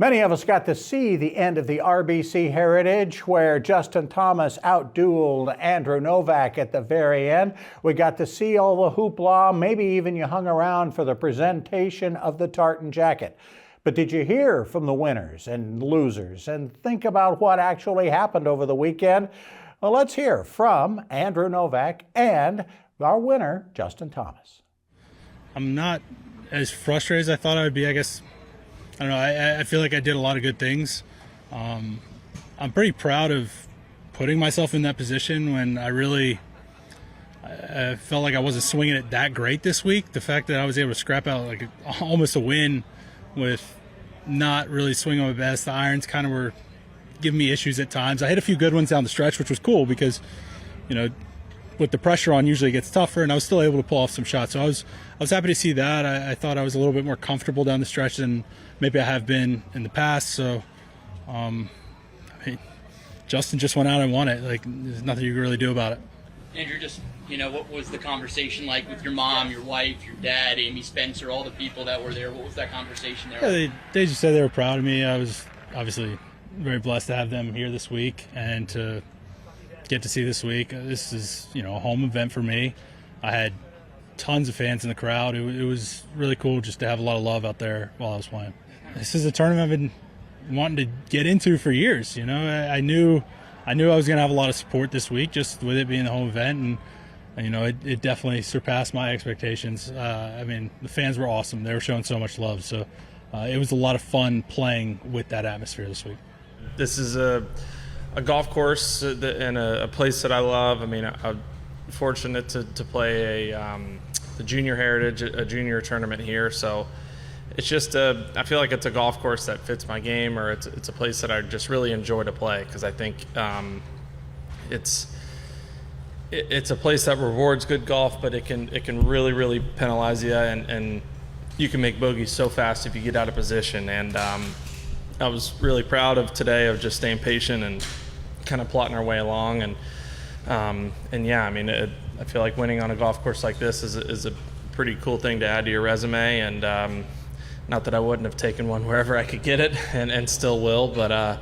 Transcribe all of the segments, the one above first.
Many of us got to see the end of the RBC Heritage, where Justin Thomas outdueled Andrew Novak at the very end. We got to see all the hoopla. Maybe even you hung around for the presentation of the tartan jacket. But did you hear from the winners and losers and think about what actually happened over the weekend? Well, let's hear from Andrew Novak and our winner, Justin Thomas. I'm not as frustrated as I thought I would be, I guess. I don't know, I feel like I did a lot of good things. I'm pretty proud of putting myself in that position when I felt like I wasn't swinging it that great this week. The fact that I was able to scrap out like almost a win with not really swinging my best. The irons kind of were giving me issues at times. I hit a few good ones down the stretch, which was cool because, you know, with the pressure on, usually it gets tougher, and I was still able to pull off some shots. So I was happy to see that. I thought I was a little bit more comfortable down the stretch than maybe I have been in the past. So, I mean, Justin just went out and won it. Like, there's nothing you can really do about it. Andrew, just, you know, what was the conversation like with your mom, your wife, your dad, Amy Spencer, all the people that were there? What was that conversation there? Yeah, they just said they were proud of me. I was obviously very blessed to have them here this week and to get to see this week. This is, you know, a home event for me. I had tons of fans in the crowd. It was really cool just to have a lot of love out there while I was playing. This is a tournament I've been wanting to get into for years. You know, I knew I was going to have a lot of support this week just with it being the home event, and you know, it definitely surpassed my expectations. I mean, the fans were awesome. They were showing so much love. So it was a lot of fun playing with that atmosphere this week. This is a golf course and a place that I love. I mean, I'm fortunate to play the Junior Heritage, a junior tournament here. So it's just I feel like it's a golf course that fits my game, or it's a place that I just really enjoy to play, because I think it's a place that rewards good golf, but it can really penalize you, and you can make bogeys so fast if you get out of position. And I was really proud of today of just staying patient and kind of plotting our way along, and yeah, I mean, I feel like winning on a golf course like this is a pretty cool thing to add to your resume, and not that I wouldn't have taken one wherever I could get it, and still will, but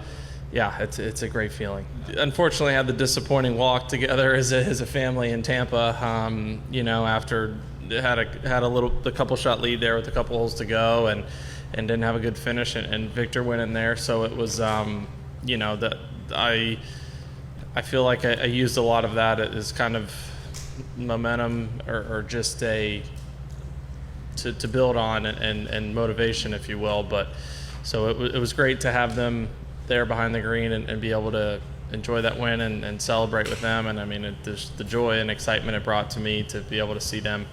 yeah, it's a great feeling. Unfortunately, I had the disappointing walk together as a family in Tampa, you know, after had a couple shot lead there with a couple holes to go, and didn't have a good finish, and Victor went in there, so it was you know, that I feel like I used a lot of that as kind of momentum, or just to build on and motivation, if you will. But so it was great to have them there behind the green and be able to enjoy that win and celebrate with them. And I mean, the joy and excitement it brought to me to be able to see them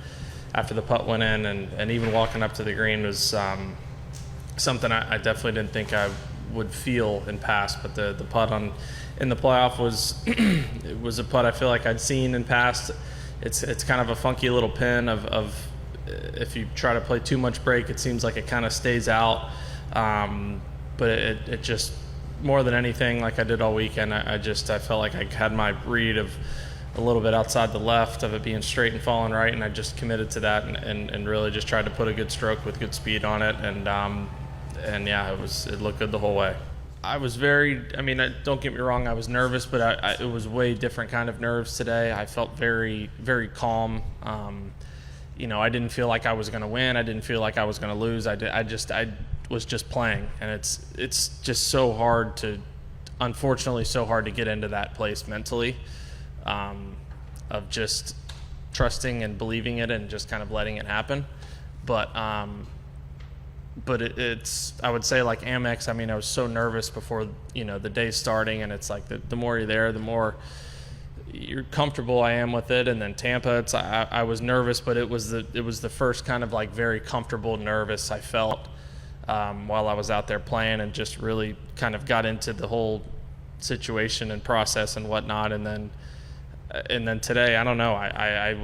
after the putt went in, and even walking up to the green was something I definitely didn't think I would feel in past. But the putt in the playoff it was a putt I feel like I'd seen in past. It's kind of a funky little pin of if you try to play too much break, it seems like it kind of stays out. But it just, more than anything, like I did all weekend, I felt like I had my read of a little bit outside the left of it being straight and falling right, and I just committed to that and really just tried to put a good stroke with good speed on it, and yeah, it looked good the whole way. I was don't get me wrong, I was nervous, but it was way different kind of nerves today. I felt very, very calm. You know, I didn't feel like I was going to win. I didn't feel like I was going to lose. I was just playing, and it's just so hard unfortunately, so hard to get into that place mentally, of just trusting and believing it and just kind of letting it happen. But it's I would say, like Amex, I mean, I was so nervous before, you know, the day starting, and it's like the more you're there, the more you're comfortable I am with it. And then Tampa, I was nervous, but it was the first kind of like very comfortable nervous I felt while I was out there playing, and just really kind of got into the whole situation and process and whatnot. And then today, I don't know, I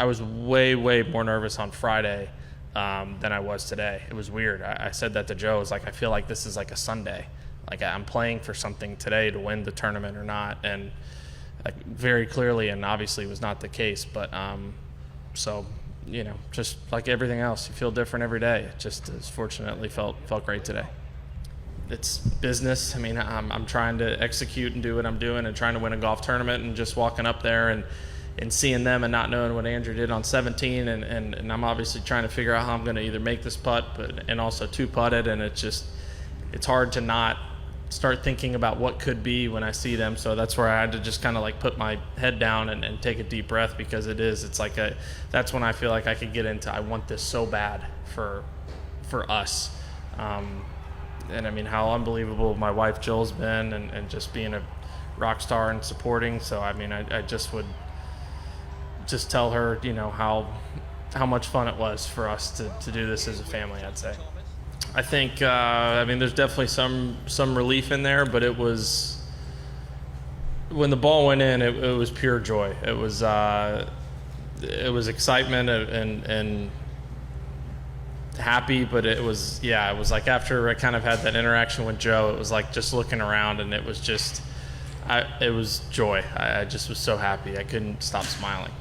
was way more nervous on Friday than I was today. It was weird. I said that to Joe. I was like, I feel like this is like a Sunday. Like, I'm playing for something today to win the tournament or not. And like, very clearly and obviously was not the case. But so just like everything else, you feel different every day. It just has fortunately felt great today. It's business. I mean, I'm trying to execute and do what I'm doing and trying to win a golf tournament, and just walking up there and seeing them and not knowing what Andrew did on 17, and I'm obviously trying to figure out how I'm going to either make this putt and also two-putt it, and it's hard to not start thinking about what could be when I see them. So that's where I had to just kind of like put my head down and take a deep breath, because it's like that's when I feel like I could get into, I want this so bad for us. And I mean, how unbelievable my wife Jill's been, and just being a rock star and supporting. So I mean, I just would just tell her, how much fun it was for us to do this as a family, I'd say. I think, I mean, there's definitely some relief in there, but it was, when the ball went in, it was pure joy. It was excitement and happy, but it was like after I kind of had that interaction with Joe, it was like just looking around, and it was just, it was joy. I just was so happy. I couldn't stop smiling.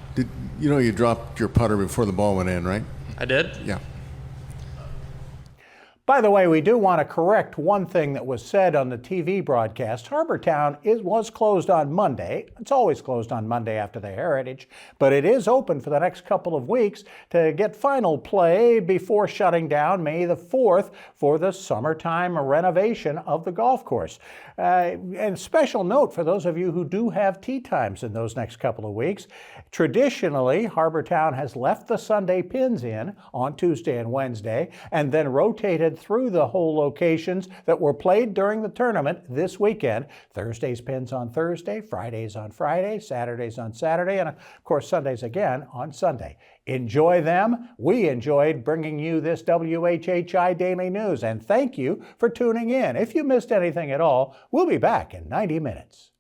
You dropped your putter before the ball went in, right? I did? Yeah. By the way, we do want to correct one thing that was said on the TV broadcast. Harbour Town was closed on Monday. It's always closed on Monday after the Heritage, but it is open for the next couple of weeks to get final play before shutting down May the 4th for the summertime renovation of the golf course. And special note for those of you who do have tee times in those next couple of weeks. Traditionally, Harbour Town has left the Sunday pins in on Tuesday and Wednesday, and then rotated through the whole locations that were played during the tournament this weekend. Thursday's pins on Thursday, Fridays on Friday, Saturdays on Saturday, and of course Sundays again on Sunday. Enjoy them. We enjoyed bringing you this WHHI Daily News, and thank you for tuning in. If you missed anything at all, we'll be back in 90 minutes.